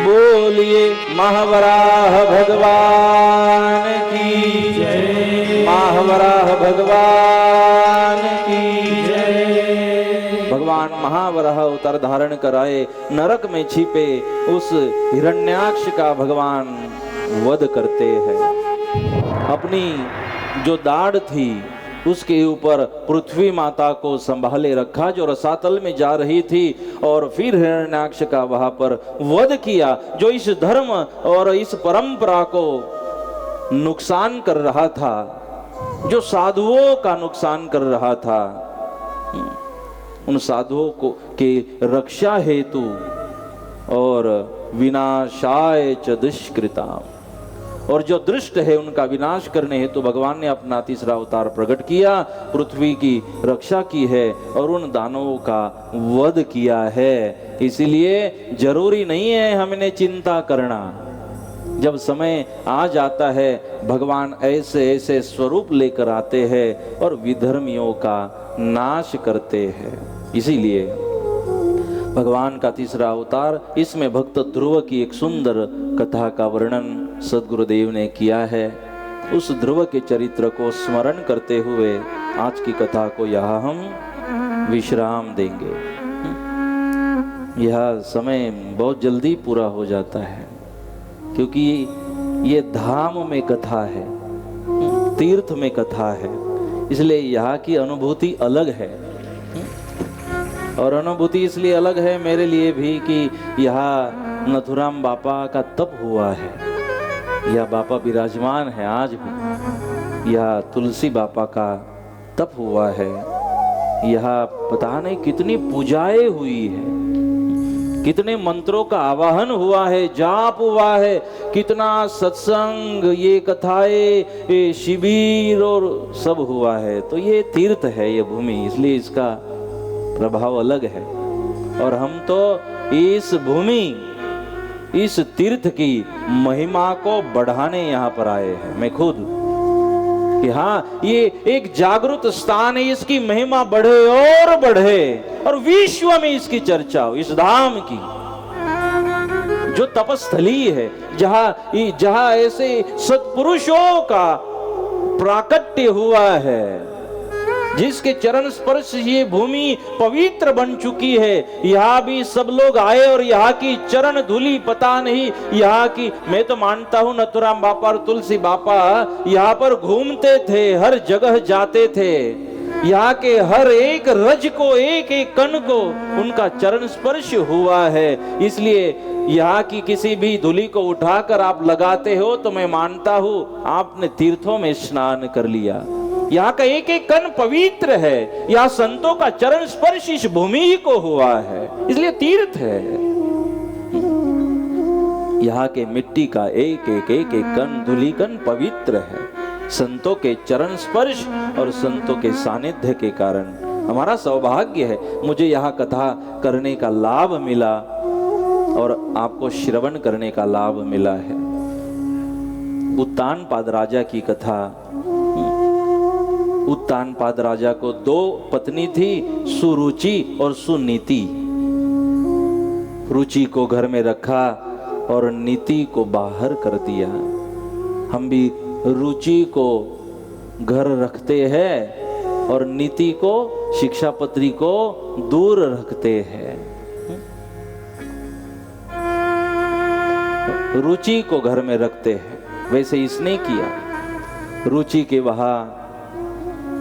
बोलिए महावराह भगवान की जय, महावराह भगवान की जय। भगवान महावराह अवतार धारण कराए, नरक में छिपे उस हिरण्याक्ष का भगवान वध करते हैं। अपनी जो दाढ़ थी उसके ऊपर पृथ्वी माता को संभाले रखा जो रसातल में जा रही थी, और फिर हिरण्याक्ष का वहां पर वध किया जो इस धर्म और इस परंपरा को नुकसान कर रहा था, जो साधुओं का नुकसान कर रहा था। उन साधुओं को के रक्षा हेतु और विनाशाय च दुष्कृताम, और जो दुष्ट है उनका विनाश करने हेतु भगवान ने अपना तीसरा अवतार प्रकट किया, पृथ्वी की रक्षा की है और उन दानवों का वध किया है। इसीलिए जरूरी नहीं है हमने चिंता करना। जब समय आ जाता है भगवान ऐसे ऐसे स्वरूप लेकर आते हैं और विधर्मियों का नाश करते हैं। इसीलिए भगवान का तीसरा अवतार, इसमें भक्त ध्रुव की एक सुंदर कथा का वर्णन सद्गुरुदेव ने किया है। उस ध्रुव के चरित्र को स्मरण करते हुए आज की कथा को यहाँ हम विश्राम देंगे। यह समय बहुत जल्दी पूरा हो जाता है क्योंकि ये धाम में कथा है, तीर्थ में कथा है, इसलिए यहाँ की अनुभूति अलग है। और अनुभूति इसलिए अलग है मेरे लिए भी कि यहाँ नथुराम बापा का तप हुआ है, यह बापा विराजमान है आज भी, यह तुलसी बापा का तप हुआ है, यह पता नहीं कितनी पूजाएं हुई है, कितने मंत्रों का आवाहन हुआ है, जाप हुआ है, कितना सत्संग, ये कथाएं, ये शिविर और सब हुआ है। तो ये तीर्थ है ये भूमि, इसलिए इसका प्रभाव अलग है। और हम तो इस भूमि, इस तीर्थ की महिमा को बढ़ाने यहाँ पर आए हैं। मैं खुद कि हाँ, ये एक जागृत स्थान है, इसकी महिमा बढ़े और बढ़े और विश्व में इसकी चर्चा हो। इस धाम की जो तपस्थली है, जहां ऐसे सत्पुरुषों का प्राकट्य हुआ है, जिसके चरण स्पर्श से ये भूमि पवित्र बन चुकी है, यहाँ भी सब लोग आए और यहाँ की चरण धूलि पता नहीं, यहाँ की, मैं तो मानता हूँ नथुराम बापा और तुलसी बापा यहाँ पर घूमते थे, हर जगह जाते थे, यहाँ के हर एक रज को, एक एक कण को उनका चरण स्पर्श हुआ है। इसलिए यहाँ की किसी भी धूलि को उठाकर आप लगाते हो तो मैं मानता हूँ आपने तीर्थों में स्नान कर लिया। यहाँ का एक एक कण पवित्र है, यहाँ संतों का चरण स्पर्श इस भूमि ही को हुआ है, इसलिए तीर्थ है। यहाँ के मिट्टी का एक एक कण, धूलि कण पवित्र है, संतों के चरण स्पर्श और संतों के सानिध्य के कारण। हमारा सौभाग्य है, मुझे यहाँ कथा करने का लाभ मिला और आपको श्रवण करने का लाभ मिला है। उत्तानपाद राजा की कथा। उत्तानपाद राजा को दो पत्नी थी, सुरुचि और सुनीति। रुचि को घर में रखा और नीति को बाहर कर दिया। हम भी रुचि को घर रखते हैं और नीति को, शिक्षा पत्री को दूर रखते हैं। रुचि को घर में रखते हैं, वैसे इसने किया। रुचि के वहां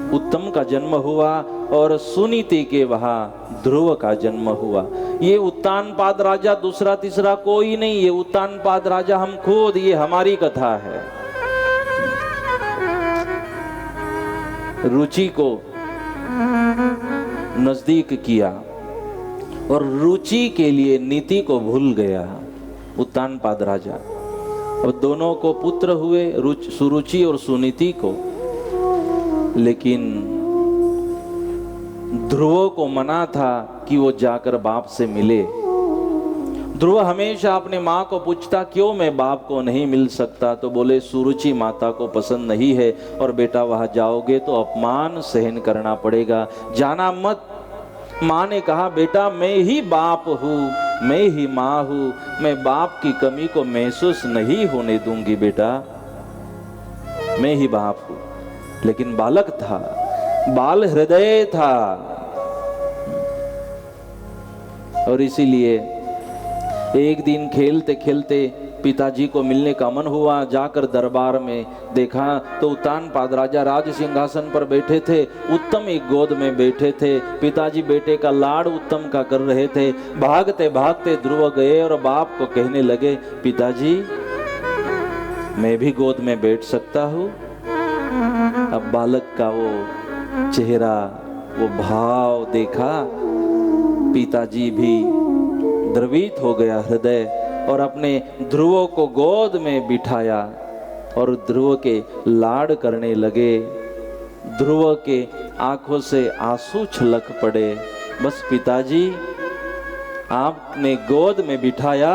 उत्तम का जन्म हुआ और सुनीति के वहां ध्रुव का जन्म हुआ। ये उत्तानपाद राजा दूसरा तीसरा कोई नहीं, ये उत्तानपाद राजा हम खुद, ये हमारी कथा है। रुचि को नजदीक किया और रुचि के लिए नीति को भूल गया उत्तानपाद राजा। अब दोनों को पुत्र हुए, सुरुचि और सुनीति को, लेकिन ध्रुव को मना था कि वो जाकर बाप से मिले। ध्रुव हमेशा अपने माँ को पूछता क्यों मैं बाप को नहीं मिल सकता, तो बोले सुरुचि माता को पसंद नहीं है और बेटा वहां जाओगे तो अपमान सहन करना पड़ेगा, जाना मत। माँ ने कहा बेटा मैं ही बाप हूँ, मैं ही माँ हूँ, मैं बाप की कमी को महसूस नहीं होने दूंगी बेटा, मैं ही बाप हूँ। लेकिन बालक था, बाल हृदय था और इसीलिए एक दिन खेलते खेलते पिताजी को मिलने का मन हुआ। जाकर दरबार में देखा तो उत्तानपाद राजा राज सिंहासन पर बैठे थे, उत्तम एक गोद में बैठे थे। पिताजी बेटे का लाड़ उत्तम का कर रहे थे। भागते भागते ध्रुव गए और बाप को कहने लगे पिताजी मैं भी गोद में बैठ सकता हूँ। अब बालक का वो चेहरा, वो भाव देखा, पिताजी भी द्रवित हो गया हृदय और अपने ध्रुव को गोद में बिठाया और ध्रुव के लाड करने लगे। ध्रुव के आंखों से आंसू छलक पड़े। बस पिताजी, आपने गोद में बिठाया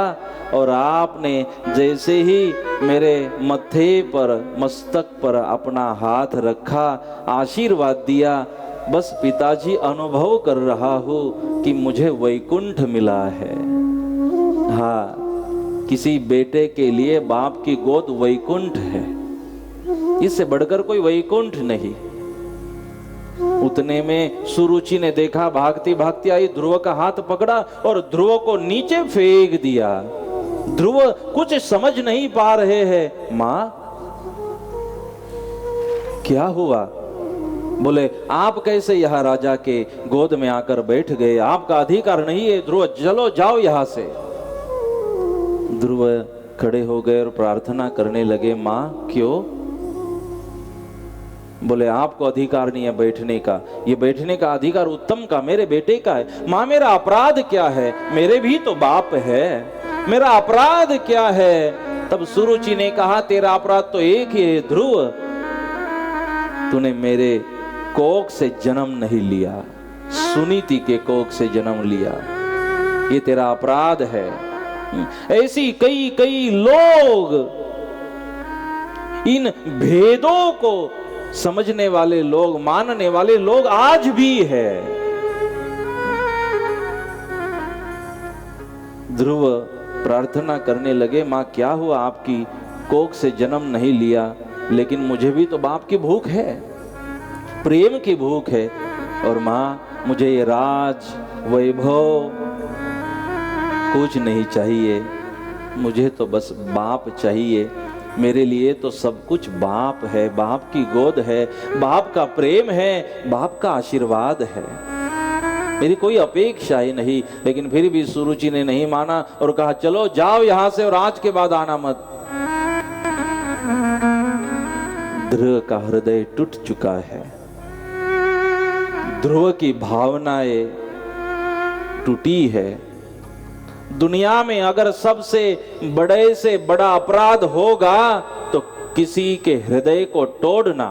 और आपने जैसे ही मेरे मत्थे पर, मस्तक पर अपना हाथ रखा, आशीर्वाद दिया, बस पिताजी अनुभव कर रहा हूँ कि मुझे वैकुंठ मिला है। हाँ, किसी बेटे के लिए बाप की गोद वैकुंठ है, इससे बढ़कर कोई वैकुंठ नहीं। उतने में सुरुचि ने देखा, भागती भागती आई, ध्रुव का हाथ पकड़ा और ध्रुव को नीचे फेंक दिया। ध्रुव कुछ समझ नहीं पा रहे हैं। मां, क्या हुआ? बोले, आप कैसे यहाँ राजा के गोद में आकर बैठ गए? आपका अधिकार नहीं है। ध्रुव, चलो जाओ यहां से। ध्रुव खड़े हो गए और प्रार्थना करने लगे। मां, क्यों? बोले, आपको अधिकार नहीं है बैठने का। ये बैठने का अधिकार उत्तम का, मेरे बेटे का है। मां, मेरा अपराध क्या है? मेरे भी तो बाप है, मेरा अपराध क्या है? तब सुरुचि ने कहा, तेरा अपराध तो एक ही है ध्रुव, तूने मेरे कोख से जन्म नहीं लिया, सुनीति के कोख से जन्म लिया, ये तेरा अपराध है। ऐसी कई कई लोग, इन भेदों को समझने वाले लोग, मानने वाले लोग आज भी है। ध्रुव प्रार्थना करने लगे, मां क्या हुआ? आपकी कोख से जन्म नहीं लिया, लेकिन मुझे भी तो बाप की भूख है, प्रेम की भूख है। और मां, मुझे ये राज वैभव कुछ नहीं चाहिए, मुझे तो बस बाप चाहिए। मेरे लिए तो सब कुछ बाप है, बाप की गोद है, बाप का प्रेम है, बाप का आशीर्वाद है, मेरी कोई अपेक्षा ही नहीं। लेकिन फिर भी सुरुचि ने नहीं माना और कहा, चलो जाओ यहां से और आज के बाद आना मत। ध्रुव का हृदय टूट चुका है, ध्रुव की भावनाएं टूटी है। दुनिया में अगर सबसे बड़े से बड़ा अपराध होगा तो किसी के हृदय को तोड़ना,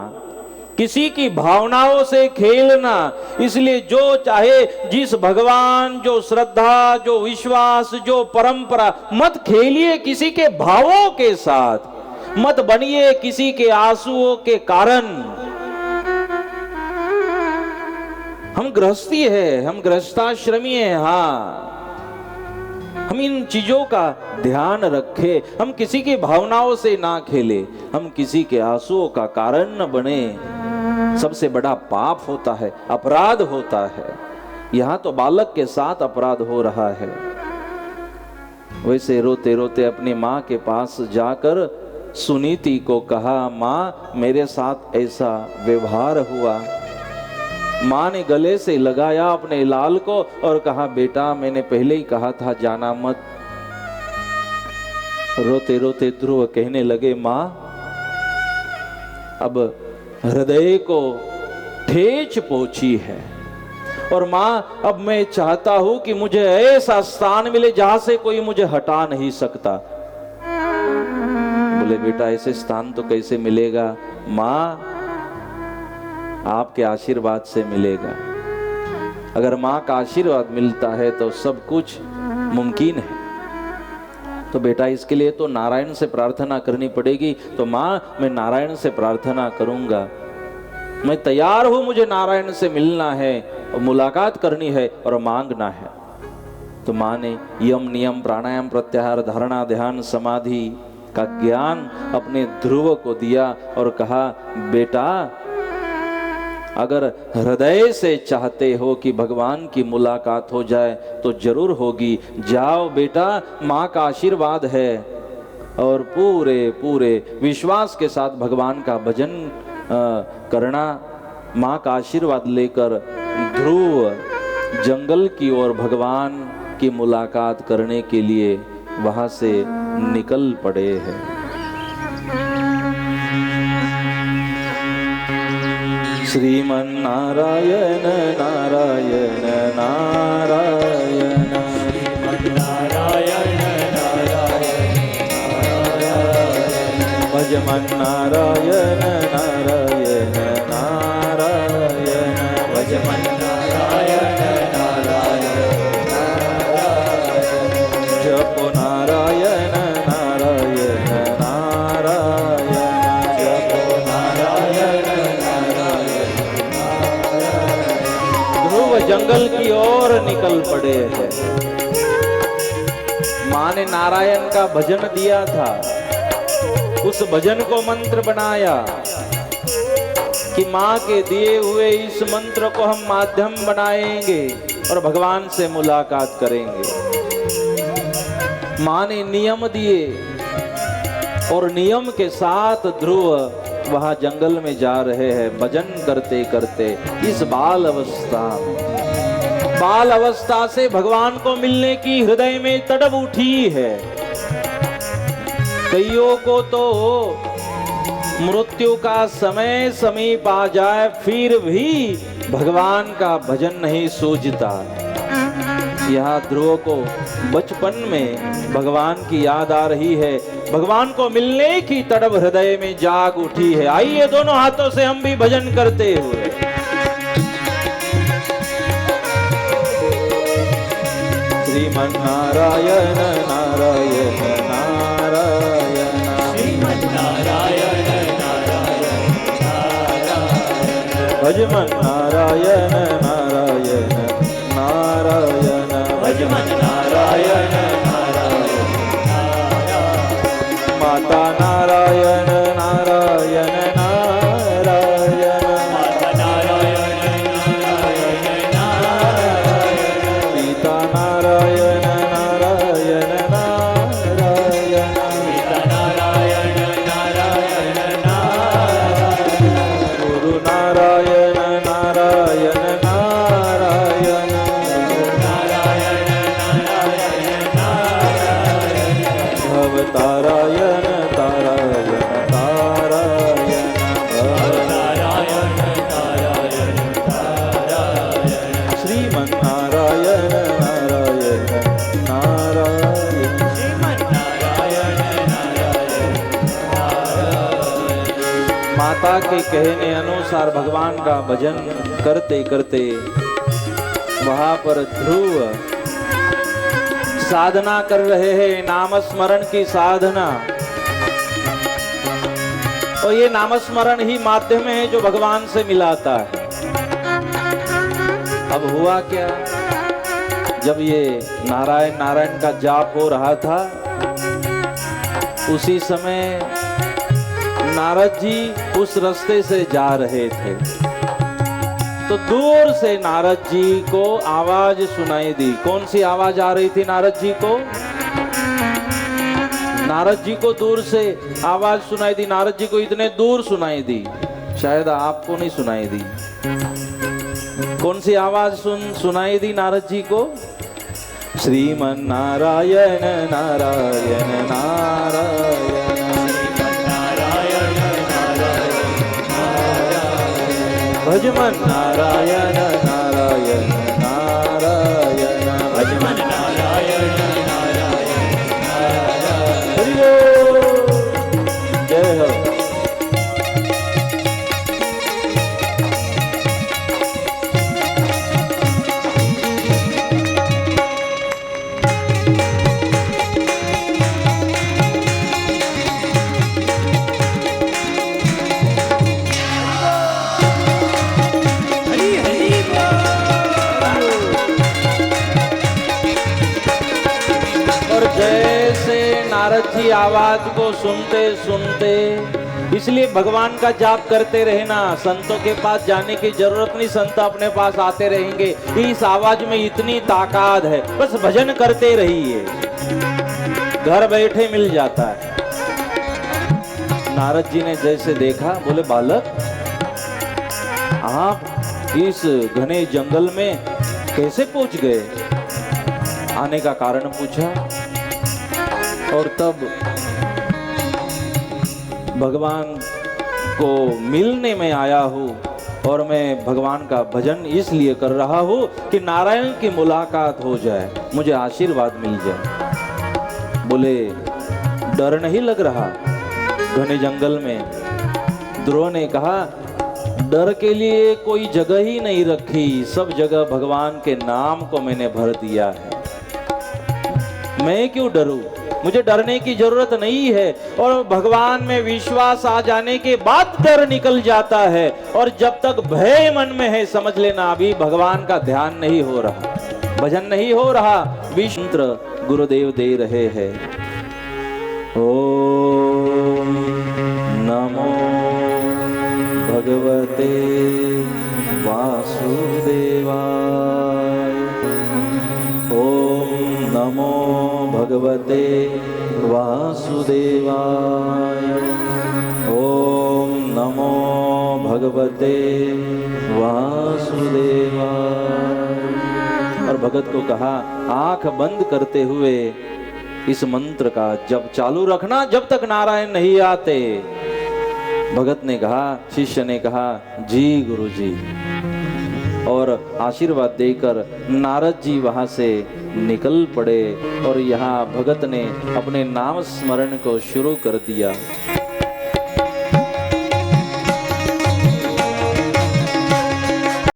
किसी की भावनाओं से खेलना। इसलिए जो चाहे, जिस भगवान, जो श्रद्धा, जो विश्वास, जो परंपरा, मत खेलिए किसी के भावों के साथ, मत बनिए किसी के आंसुओं के कारण। हम गृहस्थी है, हम गृहस्थाश्रमी है। हाँ, हम इन चीजों का ध्यान रखें, हम किसी की भावनाओं से ना खेले, हम किसी के आंसुओं का कारण न बने। सबसे बड़ा पाप होता है, अपराध होता है। यहां तो बालक के साथ अपराध हो रहा है। वैसे रोते रोते अपनी मां के पास जाकर सुनीति को कहा, मां, मेरे साथ ऐसा व्यवहार हुआ। मां ने गले से लगाया अपने लाल को और कहा, बेटा, मैंने पहले ही कहा था जाना मत। रोते रोते ध्रुव कहने लगे, मां, अब हृदय को ठेच पहुंची है और मां, अब मैं चाहता हूं कि मुझे ऐसा स्थान मिले जहां से कोई मुझे हटा नहीं सकता। बोले, बेटा, ऐसे स्थान तो कैसे मिलेगा? मां, आपके आशीर्वाद से मिलेगा। अगर मां का आशीर्वाद मिलता है तो सब कुछ मुमकिन है। तो बेटा, इसके लिए तो नारायण से प्रार्थना करनी पड़ेगी। तो मां, मैं नारायण से प्रार्थना करूंगा, मैं तैयार हूं, मुझे नारायण से मिलना है और मुलाकात करनी है और मांगना है। तो मां ने यम, नियम, प्राणायाम, प्रत्याहार, धारणा, ध्यान, समाधि का ज्ञान अपने ध्रुव को दिया और कहा, बेटा, अगर हृदय से चाहते हो कि भगवान की मुलाकात हो जाए तो जरूर होगी। जाओ बेटा, माँ का आशीर्वाद है। और पूरे पूरे विश्वास के साथ भगवान का भजन करना। माँ का आशीर्वाद लेकर ध्रुव जंगल की ओर भगवान की मुलाकात करने के लिए वहां से निकल पड़े हैं। श्रीमन्नारायण नारायण नारायण, नारायण नारायण नारायण, भज मन नारायण नारायण नारायण भज मन नारायण नारायण नारायण जप नारायण नारायण नारायण जप नारायण नारायण ध्रुव जंगल की ओर निकल पड़े हैं। माँ ने नारायण का भजन दिया था, उस भजन को मंत्र बनाया कि माँ के दिए हुए इस मंत्र को हम माध्यम बनाएंगे और भगवान से मुलाकात करेंगे। माँ ने नियम दिए और नियम के साथ ध्रुव वहां जंगल में जा रहे हैं भजन करते करते। इस बाल अवस्था में, बाल अवस्था से भगवान को मिलने की हृदय में तड़प उठी है। कईयों को तो मृत्यु का समय समीप आ जाए फिर भी भगवान का भजन नहीं सूझता। यहाँ ध्रुव को बचपन में भगवान की याद आ रही है, भगवान को मिलने की तड़प हृदय में जाग उठी है। आइए दोनों हाथों से हम भी भजन करते हुए श्रीमन नारायण नारायण नारायण श्रीमन नारायण नारायण नारायण भजमन नारायण नारायण नारायण भज मन नारायण नारायण नारायण माता नारायण नारायण नारायण माता नारायण नारायण नारायण पिता नारायण नारायण नारायण पिता नारायण नारायण नारायण गुरु नारायण नारायण नारायण नारायण नारायण नारायण भवतारायण तारायण तारायण नारायण नारायण नारायण श्रीमन नारायण नारायण नारायण श्रीमन नारायण नारायण नारायण माता के कहने अनुसार भगवान का भजन करते करते वहां पर ध्रुव साधना कर रहे हैं, नाम स्मरण की साधना। और ये नाम स्मरण ही माध्यम है जो भगवान से मिलाता है। अब हुआ क्या, जब ये नारायण नारायण का जाप हो रहा था उसी समय नारद जी उस रास्ते से जा रहे थे, तो दूर से नारद जी को आवाज सुनाई दी। कौन सी आवाज आ रही थी नारद जी को? नारद जी को दूर से आवाज सुनाई दी। नारद जी को इतने दूर सुनाई दी, शायद आपको नहीं सुनाई दी। कौन सी आवाज सुनाई दी नारद जी को? श्रीमन नारायण नारायण नारायण नारायण नारायण नारायण भजमन नारायण नारायण नारायण भज मन नारायण नारायण नारायण हरि बोल। जय हो। हरि हरि और जैसे नारद जी आवाज को सुनते सुनते, इसलिए भगवान का जाप करते रहना, संतों के पास जाने की जरूरत नहीं, संत अपने पास आते रहेंगे। इस आवाज में इतनी ताकत है, बस भजन करते रहिए, घर बैठे मिल जाता है। नारद जी ने जैसे देखा, बोले बालक आप इस घने जंगल में कैसे पहुंच गए? आने का कारण पूछा और तब भगवान को मिलने में आया हूँ और मैं भगवान का भजन इसलिए कर रहा हूँ कि नारायण की मुलाकात हो जाए, मुझे आशीर्वाद मिल जाए। बोले डर नहीं लग रहा? घने जंगल में ध्रुव ने कहा, डर के लिए कोई जगह ही नहीं रखी, सब जगह भगवान के नाम को मैंने भर दिया है। मैं क्यों डरूं? मुझे डरने की जरूरत नहीं है। और भगवान में विश्वास आ जाने के बाद डर निकल जाता है। और जब तक भय मन में है, समझ लेना अभी भगवान का ध्यान नहीं हो रहा, भजन नहीं हो रहा। विष्णु गुरुदेव दे रहे हैं। ओम नमो भगवते वासुदेवाय। ओम नमो भगवते वासुदेवाय। ओम नमो भगवते वासुदेवाय। और भगत को कहा, आंख बंद करते हुए इस मंत्र का जप चालू रखना जब तक नारायण नहीं आते। भगत ने कहा, शिष्य ने कहा, जी गुरुजी। और आशीर्वाद देकर नारद जी वहां से निकल पड़े और यहाँ भगत ने अपने नाम स्मरण को शुरू कर दिया।